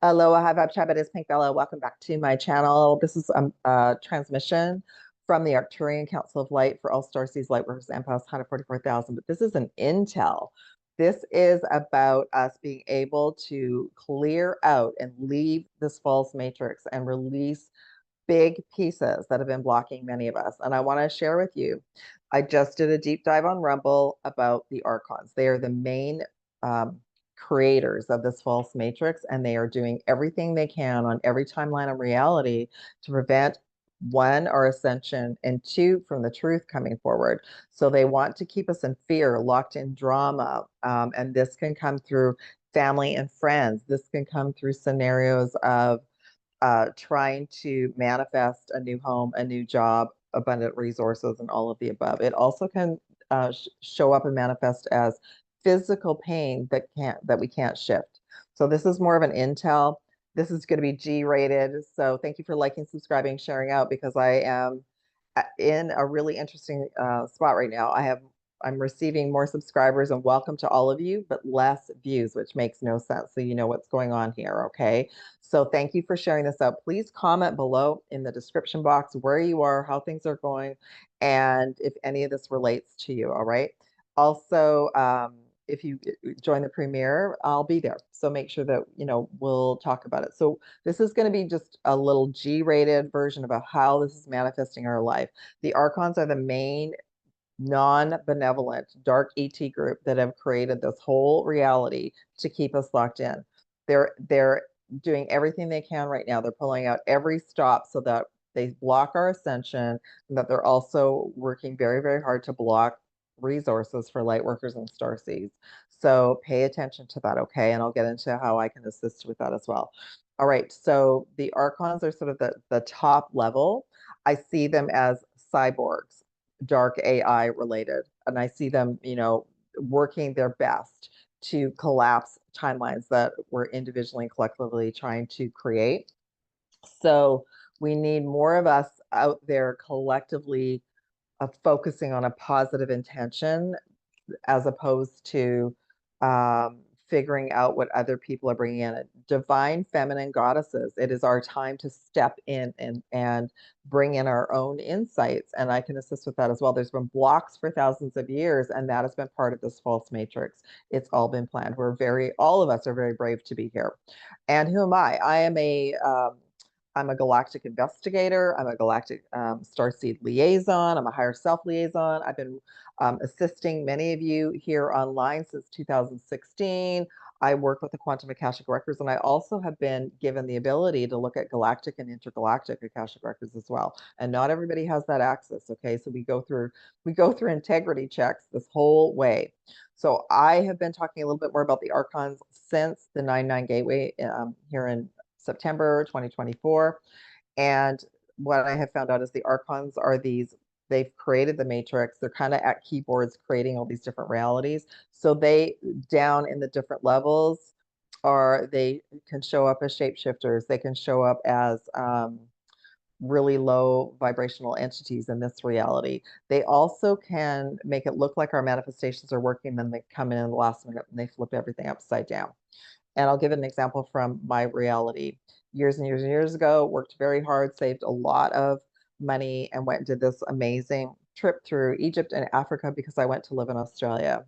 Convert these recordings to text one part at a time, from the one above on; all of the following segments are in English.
Aloha High Vibe Tribe, it is PinkBella. Welcome back to my channel. This is a transmission from the Arcturian Council of Light for all Starseeds Lightworkers and past 144,000. But this is an intel. This is about us being able to clear out and leave this false matrix and release big pieces that have been blocking many of us. And I want to share with you, I just did a deep dive on Rumble about the Archons. They are the main creators of this false matrix, and they are doing everything they can on every timeline of reality to prevent one, our ascension, and two, from the truth coming forward. So they want to keep us in fear, locked in drama. And this can come through family and friends. This can come through scenarios of trying to manifest a new home, a new job, abundant resources, and all of the above. It also can show up and manifest as physical pain that we can't shift. So this is more of an intel. This is going to be G-rated. So thank you for liking, subscribing, sharing out, because I am in a really interesting spot right now. I'm receiving more subscribers, and welcome to all of you, but less views, which makes no sense. So you know what's going on here, okay? So thank you for sharing this out. Please comment below in the description box where you are, how things are going, and if any of this relates to you, all right? Also, if you join the premiere, I'll be there. So make sure that, we'll talk about it. So this is going to be just a little G-rated version about how this is manifesting our life. The Archons are the main non-benevolent dark ET group that have created this whole reality to keep us locked in. They're doing everything they can right now. They're pulling out every stop so that they block our ascension, and that they're also working very, very hard to block resources for light workers and starseeds. So pay attention to that, okay? And I'll get into how I can assist with that as well. All right, so the Archons are sort of the top level. I see them as cyborgs, dark AI related. And I see them, working their best to collapse timelines that we're individually and collectively trying to create. So we need more of us out there collectively focusing on a positive intention as opposed to figuring out what other people are bringing in. Divine feminine goddesses, it is our time to step in and bring in our own insights. And I can assist with that as well. There's been blocks for thousands of years, and that has been part of this false matrix. It's all been planned. All of us are very brave to be here. And who am I? I'm a galactic investigator. I'm a galactic starseed liaison. I'm a higher self liaison. I've been assisting many of you here online since 2016. I work with the Quantum Akashic Records, and I also have been given the ability to look at galactic and intergalactic Akashic Records as well. And not everybody has that access. Okay, so we go through integrity checks this whole way. So I have been talking a little bit more about the Archons since the 9/9 Gateway here in September 2024. And what I have found out is the Archons are they've created the matrix. They're kind of at keyboards creating all these different realities. So they, down in the different levels, they can show up as shapeshifters. They can show up as really low vibrational entities in this reality. They also can make it look like our manifestations are working, then they come in the last minute and they flip everything upside down. And I'll give an example from my reality. Years and years and years ago, worked very hard, saved a lot of money, and went and did this amazing trip through Egypt and Africa because I went to live in Australia.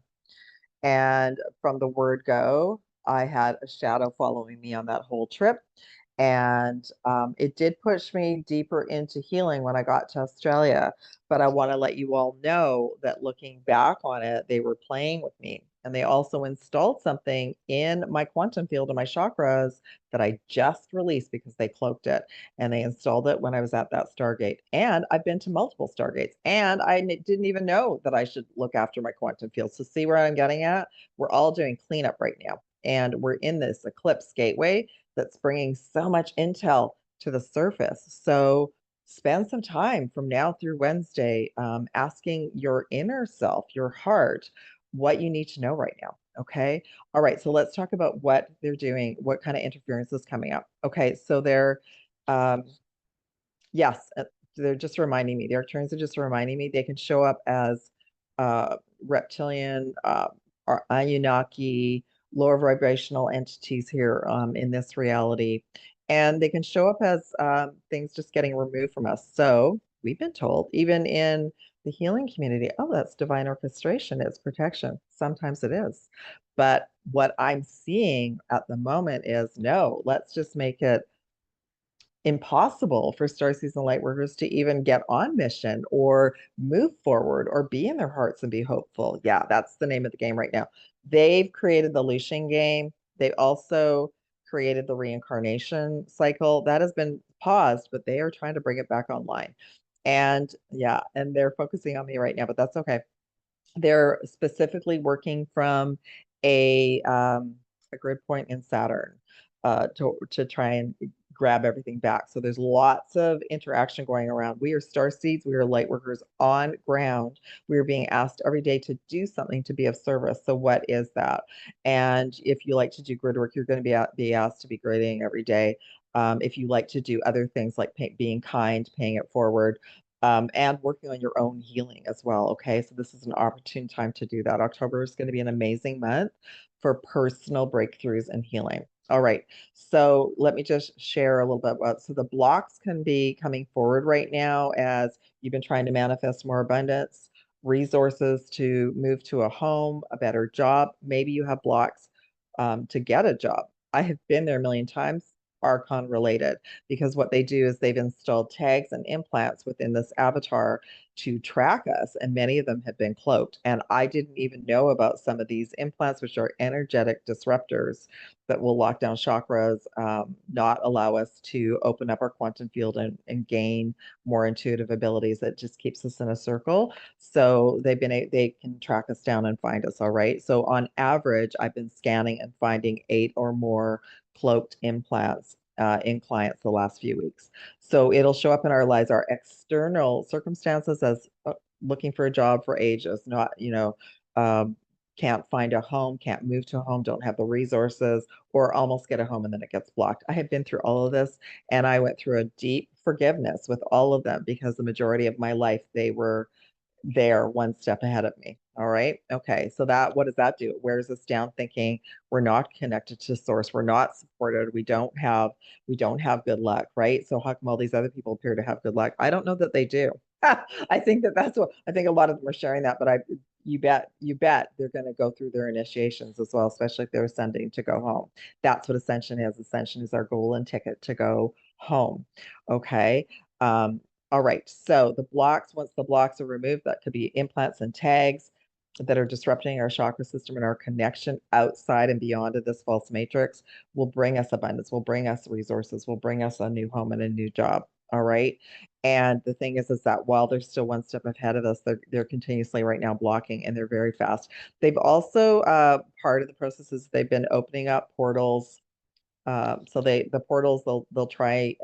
And from the word go, I had a shadow following me on that whole trip. And it did push me deeper into healing when I got to Australia. But I want to let you all know that looking back on it, they were playing with me. And they also installed something in my quantum field and my chakras that I just released because they cloaked it. And they installed it when I was at that Stargate. And I've been to multiple Stargates. And I didn't even know that I should look after my quantum field. So see where I'm getting at? We're all doing cleanup right now. And we're in this eclipse gateway that's bringing so much intel to the surface. So spend some time from now through Wednesday asking your inner self, your heart, what you need to know right now. Okay. All right. So let's talk about what they're doing, what kind of interference is coming up. Okay. So yes, they're just reminding me, the Archons are just reminding me they can show up as reptilian, or Anunnaki, lower vibrational entities here in this reality. And they can show up as things just getting removed from us. So we've been told, even in the healing community, oh, that's divine orchestration, it's protection. Sometimes it is. But what I'm seeing at the moment is no, let's just make it impossible for starseeds and lightworkers to even get on mission or move forward or be in their hearts and be hopeful. Yeah, that's the name of the game right now. They've created the Lucian game. They also created the reincarnation cycle. That has been paused, but they are trying to bring it back online. And yeah, and they're focusing on me right now, but that's okay. They're specifically working from a grid point in Saturn to try and grab everything back. So there's lots of interaction going around. We are star seeds. We are light workers on ground. We are being asked every day to do something to be of service. So what is that? And if you like to do grid work, you're going to be asked to be grading every day. If you like to do other things like being kind, paying it forward, and working on your own healing as well. Okay, so this is an opportune time to do that. October is going to be an amazing month for personal breakthroughs and healing. All right, so let me just share a little bit about, so the blocks can be coming forward right now as you've been trying to manifest more abundance, resources to move to a home, a better job. Maybe you have blocks to get a job. I have been there a million times, Archon related, because what they do is they've installed tags and implants within this avatar to track us, and many of them have been cloaked. And I didn't even know about some of these implants, which are energetic disruptors that will lock down chakras, not allow us to open up our quantum field and gain more intuitive abilities. That just keeps us in a circle. So they can track us down and find us. All right. So on average, I've been scanning and finding 8 or more cloaked implants in clients the last few weeks. So it'll show up in our lives, our external circumstances as looking for a job for ages, not, can't find a home, can't move to a home, don't have the resources, or almost get a home and then it gets blocked. I have been through all of this, and I went through a deep forgiveness with all of them because the majority of my life they were there one step ahead of me. All right. Okay. So what does that do? It wears us down thinking we're not connected to source. We're not supported. We don't have good luck. Right. So how come all these other people appear to have good luck? I don't know that they do. I think that's what I think a lot of them are sharing that, but you bet they're going to go through their initiations as well, especially if they're ascending to go home. That's what ascension is. Ascension is our golden ticket to go home. Okay. All right, so once the blocks are removed, that could be implants and tags that are disrupting our chakra system and our connection outside and beyond of this false matrix, will bring us abundance, will bring us resources, will bring us a new home and a new job. All right. And the thing is that while they're still one step ahead of us, they're continuously right now blocking, and they're very fast. They've also part of the process is they've been opening up portals. So the portals they'll try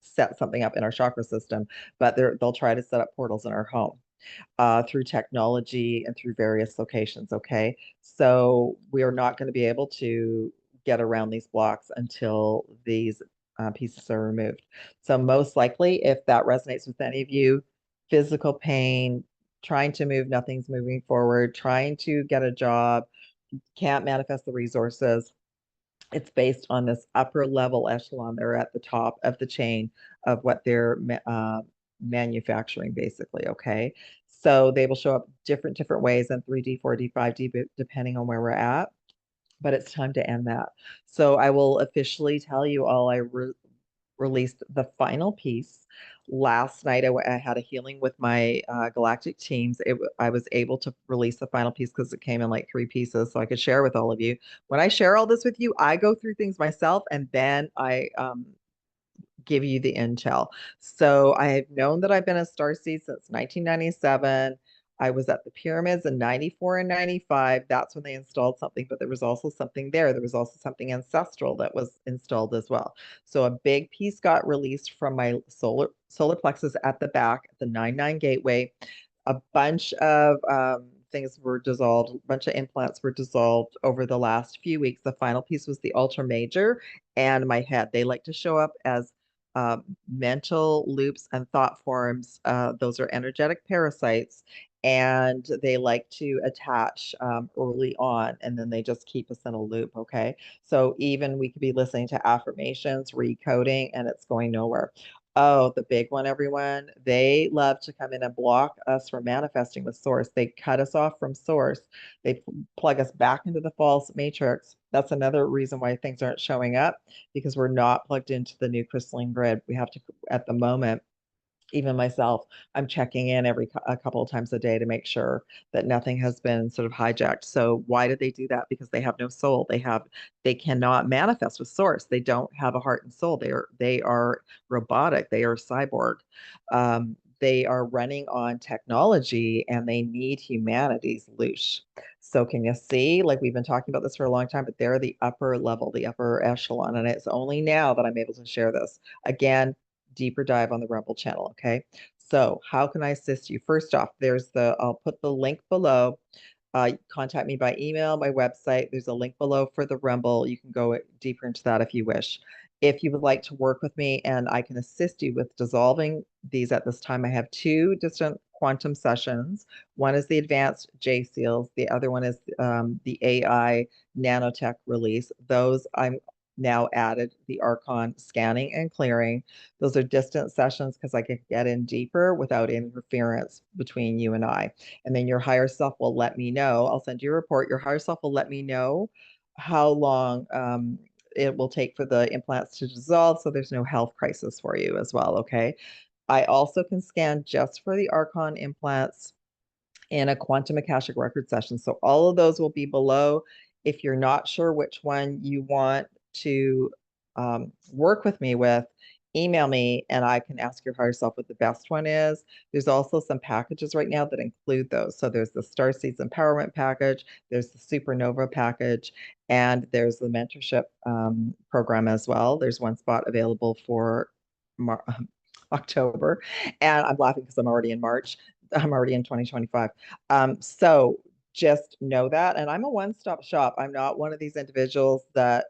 set something up in our chakra system, but they'll try to set up portals in our home through technology and through various locations. Okay, so we are not going to be able to get around these blocks until these pieces are removed. So most likely, if that resonates with any of you, physical pain, trying to move, nothing's moving forward, trying to get a job, can't manifest the resources, it's based on this upper level echelon. They're at the top of the chain of what they're manufacturing, basically. Okay, so they will show up different ways in 3D, 4D, 5D, depending on where we're at. But it's time to end that. So I will officially tell you all. I released the final piece last night. I had a healing with my galactic teams. I was able to release the final piece because it came in like 3 pieces, so I could share with all of you. When I share all this with you, I go through things myself, and then I give you the intel. So I have known that I've been a starseed since 1997. I was at the pyramids in 94 and 95. That's when they installed something, but there was also something there. There was also something ancestral that was installed as well. So a big piece got released from my solar plexus at the back, the 9-9 gateway. A bunch of things were dissolved, a bunch of implants were dissolved over the last few weeks. The final piece was the ultra major and my head. They like to show up as mental loops and thought forms. Those are energetic parasites, and they like to attach early on, and then they just keep us in a loop. Okay. So even we could be listening to affirmations, recoding, and it's going nowhere. Oh, the big one, everyone. They love to come in and block us from manifesting with source. They cut us off from source. They plug us back into the false matrix. That's another reason why things aren't showing up, because we're not plugged into the new crystalline grid. We have to, at the moment, even myself, I'm checking in a couple of times a day to make sure that nothing has been sort of hijacked. So why did they do that? Because they have no soul. They cannot manifest with source. They don't have a heart and soul. They are robotic. They are cyborg. They are running on technology, and they need humanity's loosh. So can you see, like we've been talking about this for a long time, but they're the upper level, the upper echelon. And it's only now that I'm able to share this. Again, deeper dive on the Rumble channel. Okay. So how can I assist you? First off, I'll put the link below. Contact me by email, my website. There's a link below for the Rumble. You can go deeper into that if you wish. If you would like to work with me and I can assist you with dissolving these at this time, I have two distant quantum sessions. One is the advanced J seals. The other one is the AI nanotech release. Those I'm now added the Archon scanning and clearing. Those are distant sessions because I can get in deeper without interference between you and I. And then your higher self will let me know. I'll send you a report. Your higher self will let me know how long it will take for the implants to dissolve, so there's no health crisis for you as well. Okay. I also can scan just for the Archon implants in a quantum Akashic record session. So all of those will be below. If you're not sure which one you want to work with me with, email me and I can ask your higher self what the best one is. There's also some packages right now that include those. So there's the Starseeds Empowerment package, there's the Supernova package, and there's the mentorship program as well. There's one spot available for October, and I'm laughing because I'm already in March. I'm already in 2025. So just know that. And I'm a one-stop shop. I'm not one of these individuals that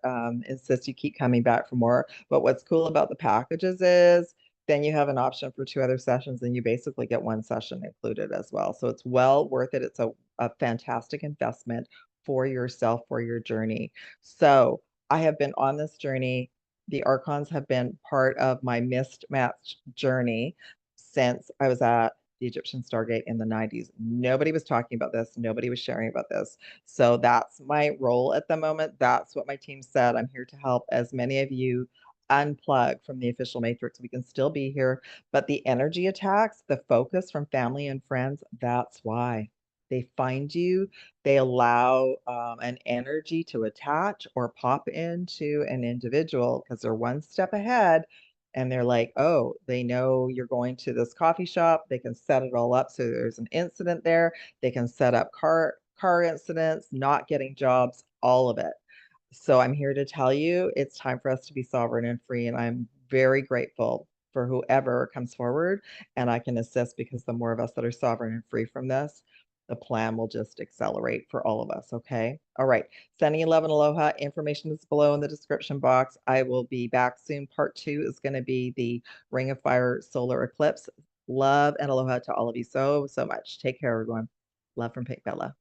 insists you keep coming back for more. But what's cool about the packages is then you have an option for two other sessions, and you basically get one session included as well. So it's well worth it. It's a fantastic investment for yourself, for your journey. So I have been on this journey. The Archons have been part of my mismatched journey since I was at the Egyptian Stargate in the 90s. Nobody was talking about this. Nobody was sharing about this. So that's my role at the moment. That's what my team said. I'm here to help as many of you unplug from the official matrix. We can still be here, but the energy attacks, the focus from family and friends, that's why. They find you, they allow an energy to attach or pop into an individual because they're one step ahead, and they're like, oh, they know you're going to this coffee shop. They can set it all up so there's an incident there. They can set up car incidents, not getting jobs, all of it. So I'm here to tell you it's time for us to be sovereign and free, and I'm very grateful for whoever comes forward and I can assist, because the more of us that are sovereign and free from this, the plan will just accelerate for all of us. Okay. All right. Sending love and aloha. Information is below in the description box. I will be back soon. Part 2 is going to be the Ring of Fire solar eclipse. Love and aloha to all of you so much. Take care, everyone. Love from Pink Bella.